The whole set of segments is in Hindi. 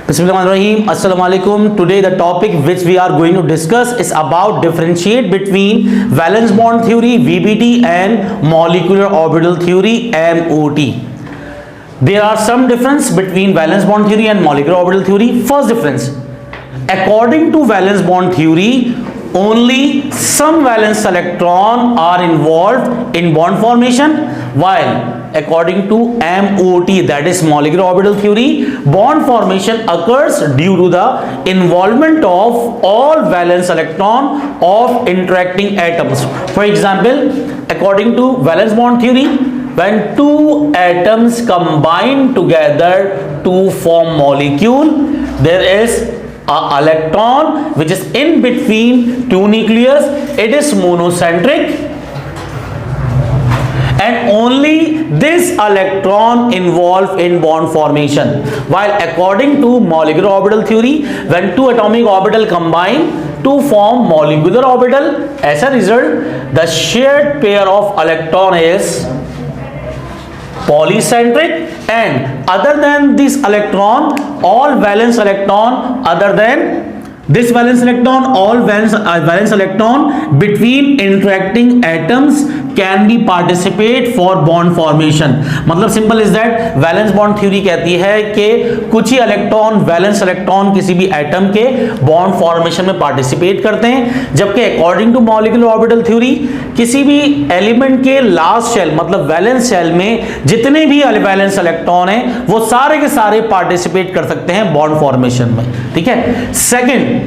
Bismillahirrahmanirrahim. Assalamu alaikum. Today the topic which we are going to discuss is about differentiate between valence bond theory VBT and molecular orbital theory MOT. There are some difference between valence bond theory and molecular orbital theory. First difference, according to valence bond theory, only some valence electron are involved in bond formation, while according to MOT, that is molecular orbital theory, bond formation occurs due to the involvement of all valence electron of interacting atoms. For example, according to valence bond theory, when two atoms combine together to form molecule, there is an electron which is in between two nucleus. It is monocentric, and only this electron involved in bond formation. While according to molecular orbital theory, when two atomic orbital combine to form molecular orbital, as a result, the shared pair of electron is polycentric, and other than this electron, all valence electron other than this valence electron, all valence electron between interacting atoms can be participate for bond formation. मतलब simple is that valence bond theory कहती है कि कुछ ही इलेक्ट्रॉन वैलेंस इलेक्ट्रॉन किसी भी एटम के बॉन्ड फॉर्मेशन में पार्टिसिपेट करते हैं, जबकि according to molecular orbital theory किसी भी एलिमेंट के लास्ट शेल मतलब वैलेंस शेल में जितने भी वैलेंस इलेक्ट्रॉन हैं वो सारे के सारे पार्टिसिपेट कर सकते हैं बॉन्ड फॉर्मेशन में. ठीक है. Second,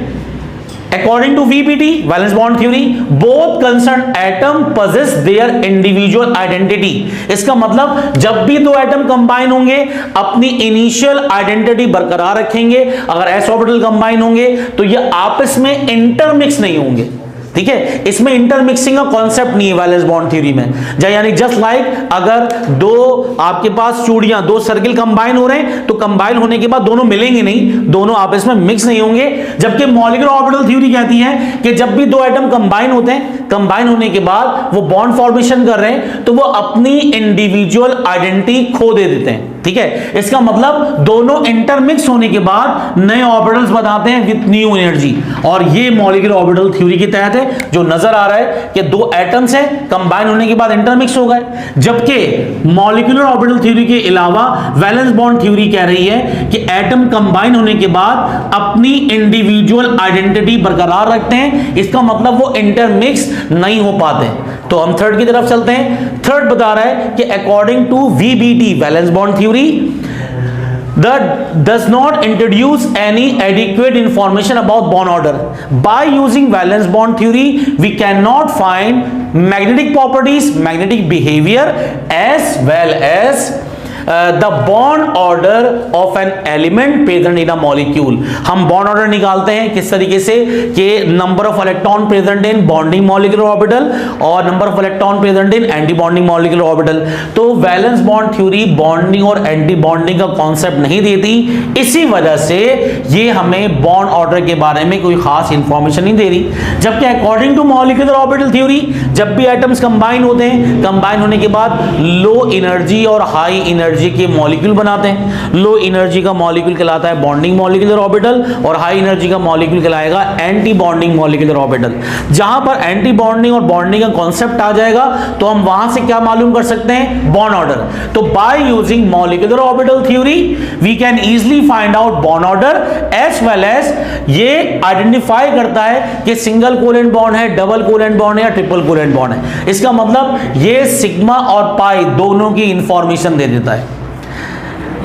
according to VBT, valence bond theory, both concerned atom possess their individual identity. इसका मतलब जब भी दो एटम कंबाइन होंगे अपनी इनिशियल आइडेंटिटी बरकरार रखेंगे. अगर s ऑर्बिटल कंबाइन होंगे तो ये आपस में इंटरमिक्स नहीं होंगे. ठीक है. इसमें इंटरमिक्सिंग का कॉन्सेप्ट नहीं है वैलेंस बॉन्ड थ्योरी में. यानी जस्ट लाइक अगर दो आपके पास चूड़ियां, दो सर्किल कंबाइन हो रहे हैं तो कंबाइन होने के बाद दोनों मिलेंगे नहीं, दोनों आपस में मिक्स नहीं होंगे. जबकि मॉलिक्यूलर ऑर्बिटल थ्योरी कहती है कि जब भी दो एटम कंबाइन होते हैं, कंबाइन होने के बाद वो बॉन्ड फॉर्मेशन कर रहे हैं तो वो अपनी इंडिविजुअल आइडेंटिटी खो दे देते हैं. ठीक है. इसका मतलब दोनों इंटरमिक्स होने के बाद नए ऑर्बिटल्स बनाते हैं विद न्यू एनर्जी, और ये मॉलिक्यूलर ऑर्बिटल थ्योरी के तहत है. जो नजर आ रहा है कि दो एटम्स हैं कंबाइन होने के बाद इंटरमिक्स हो गए, जबकि मॉलिक्यूलर ऑर्बिटल थ्योरी के अलावा वैलेंस बॉन्ड थ्योरी कह रही है कि एटम कंबाइन होने के बाद अपनी इंडिविजुअल आइडेंटिटी बरकरार रखते हैं. इसका मतलब वो इंटरमिक्स नहीं हो पाते. तो हम थर्ड की तरफ चलते हैं. थर्ड बता रहा है कि according to VBT, valence bond theory, that does not introduce any adequate information about bond order. By using valence bond theory, we cannot find magnetic properties, magnetic behavior, as well as the bond order of an element present in a molecule. हम bond order निकालते हैं किस तरीके से कि number of electron present in bonding molecular orbital और number of electron present in anti bonding molecular orbital. तो valence bond theory bonding और anti bonding का concept नहीं देती, इसी वजह से ये हमें bond order के बारे में कोई खास इंफॉर्मेशन नहीं दे रही. जबकि according to molecular orbital theory, जब भी atoms combine होते हैं, combine होने के बाद low energy और high energy के मॉलिक्यूल बनाते हैं. लो एनर्जी का मॉलिक्यूल कहलाता है बॉन्डिंग मॉलिक्यूलर ऑर्बिटल और हाई एनर्जी का मॉलिक्यूल कहलाएगा एंटी बॉन्डिंग मॉलिक्यूलर ऑर्बिटल. जहां पर एंटी बॉन्डिंग और बॉन्डिंग का कॉन्सेप्ट आ जाएगा तो हम वहां से क्या मालूम कर सकते हैं? Bond order. तो by using molecular orbital theory we can easily find out bond order, as well as ये आइडेंटिफाई करता है कि सिंगल कोवेलेंट बॉन्ड है, डबल कोवेलेंट बॉन्ड है या ट्रिपल कोवेलेंट बॉन्ड है. इसका मतलब ये सिग्मा और पाई दोनों की इंफॉर्मेशन दे देता है.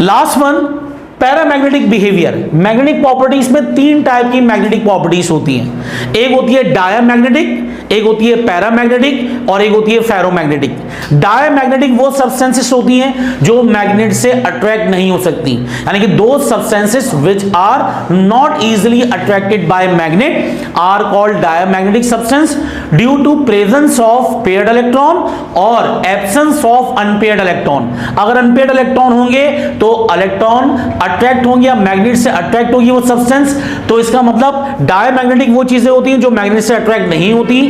Last one, paramagnetic behaviour. Magnetic properties में तीन टाइप की मैग्नेटिक प्रॉपर्टीज होती हैं. एक होती है डायमैग्नेटिक, एक होती है पैरामैग्नेटिक और एक होती है फेरोमैग्नेटिक. डायमैग्नेटिक वो सब्सटेंसेस होती हैं जो मैग्नेट से अट्रैक्ट नहीं हो सकती, यानी कि दो substances which are not easily attracted by magnet are called diamagnetic substance due to presence of paired electron और एब्सेंस ऑफ अनपेयर्ड इलेक्ट्रॉन. अगर अनपेयर्ड इलेक्ट्रॉन होंगे तो इलेक्ट्रॉन अट्रैक्ट होंगे या मैग्नेट से अट्रैक्ट होगी वो सब्सटेंस. तो इसका मतलब डायमैग्नेटिक वो चीजें होती हैं जो मैग्नेट से अट्रैक्ट नहीं होती.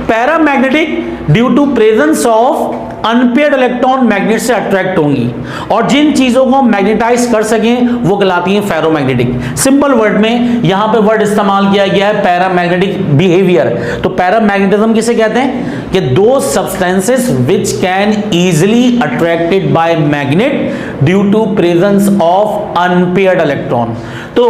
Paramagnetic due to presence of unpaired electron magnet से अट्रैक्ट होंगी, और जिन चीजों को हम मैग्नेटाइज कर सकें वो कहलाती हैं फेरोमैग्नेटिक। सिंपल वर्ड में यहां पे वर्ड इस्तेमाल किया गया है पैरामैग्नेटिक बिहेवियर। तो पैरामैग्नेटिज्म किसे कहते हैं कि दो substances which can easily attracted by magnet due to presence of unpaired electron. तो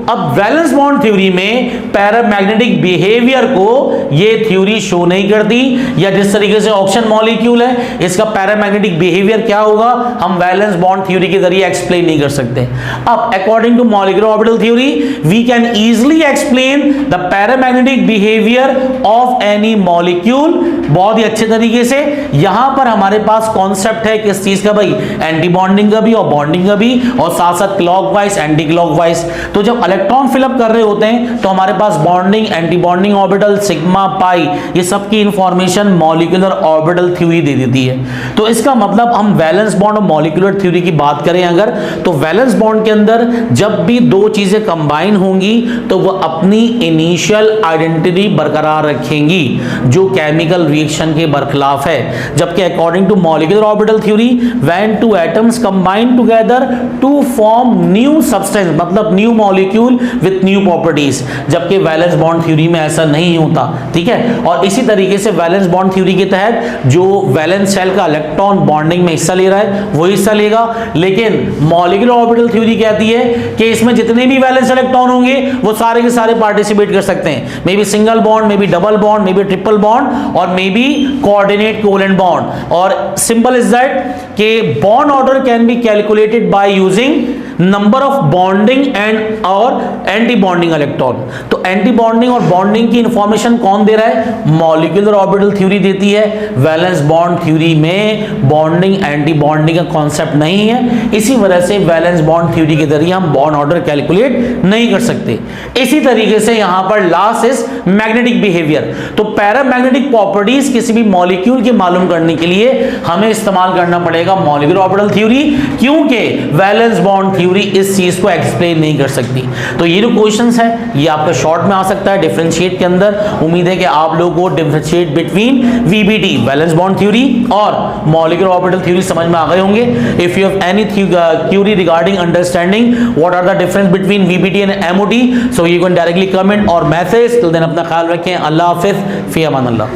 अब वैलेंस बॉन्ड थ्योरी में पैरामैग्नेटिक बिहेवियर को ये थ्योरी शो नहीं करती, या जिस तरीके से ऑक्सीजन मॉलिक्यूल है इसका पैरामैग्नेटिक बिहेवियर क्या होगा हम वैलेंस बॉन्ड थ्योरी के जरिए एक्सप्लेन नहीं कर सकते। अब according to molecular orbital theory we can easily explain the paramagnetic behaviour of any molecule बहुत ही अच्छे तरीके से। यहां पर हमारे पास कॉन्सेप्ट है किस चीज का भाई, एंटी बॉन्डिंग का भी और बॉन्डिंग का भी, और साथ साथ क्लॉकवाइज एंटी क्लॉकवाइज। तो जब इलेक्ट्रॉन फिलअप कर रहे होते हैं तो हमारे पास bonding, anti bonding orbital, sigma, pi, ये सब की इंफॉर्मेशन मॉलिक्यूलर ऑर्बिटल थ्योरी दे देती है। तो इसका मतलब हम वैलेंस बॉन्ड और मॉलिक्यूलर थ्योरी की बात करें अगर, तो वैलेंस बॉन्ड के अंदर जब भी दो चीजें कंबाइन होंगी तो वो अपनी इनिशियल आइडेंटिटी बरकरार रखेंगी जो केमिकल रिएक्शन के बरखिलाफ है। जबकि according to molecular orbital theory when two atoms combine together to form new substance, मतलब new molecule with new properties, जबकि वैलेंस बॉन्ड थ्योरी में ऐसा नहीं होता। ठीक है, और इसी तरीके से वैलेंस बॉन्ड थ्योरी के तहत जो वैलेंस शेल का इलेक्ट्रॉन बॉन्डिंग में हिस्सा ले रहा है वो हिस्सा लेगा, लेकिन मॉलिक्यूलर ऑर्बिटल थ्योरी कहती है कि इसमें जितने भी वैलेंस इलेक्ट्रॉन होंगे वो सारे के सारे पार्टिसिपेट कर सकते हैं, may be single bond, may be double bond, may be triple bond, और may be coordinate covalent bond. और सिंपल इज दैट कि bond order can be calculated by using number of bonding and और एंटी बॉन्डिंग इलेक्ट्रॉन। तो एंटी बॉन्डिंग और बॉन्डिंग की इंफॉर्मेशन कौन दे रहा है, मॉलिक्यूलर ऑर्बिटल थ्योरी देती है। वैलेंस बॉन्ड थ्योरी में बॉन्डिंग एंटी बॉन्डिंग का कॉन्सेप्ट नहीं है, इसी वजह से वैलेंस बॉन्ड थ्योरी के जरिए हम बॉन्ड ऑर्डर कैलकुलेट नहीं कर सकते। इसी तरीके से यहां पर लास्ट इज मैग्नेटिक बिहेवियर। तो पैरामैग्नेटिक प्रॉपर्टीज किसी भी मॉलिक्यूल के मालूम करने के लिए हमें इस्तेमाल करना पड़ेगा मॉलिक्यूलर ऑर्बिटल थ्योरी, क्योंकि वैलेंस बॉन्ड थ्योरी इस चीज को एक्सप्लेन नहीं कर सकती। तो ये जो क्वेश्चंस है ये आपका शॉर्ट में आ सकता है डिफरेंशिएट के अंदर। उम्मीद है कि आप लोगों को differentiate between VBT valence bond theory और मॉलिक्यूलर ऑर्बिटल थ्योरी समझ में आ गए होंगे। If you have any query regarding understanding what are the difference between VBT and MOT, so you can directly comment और मैसेज। टिल देन अपना ख्याल रखें। अल्लाह हाफिज, फी अमान अल्लाह।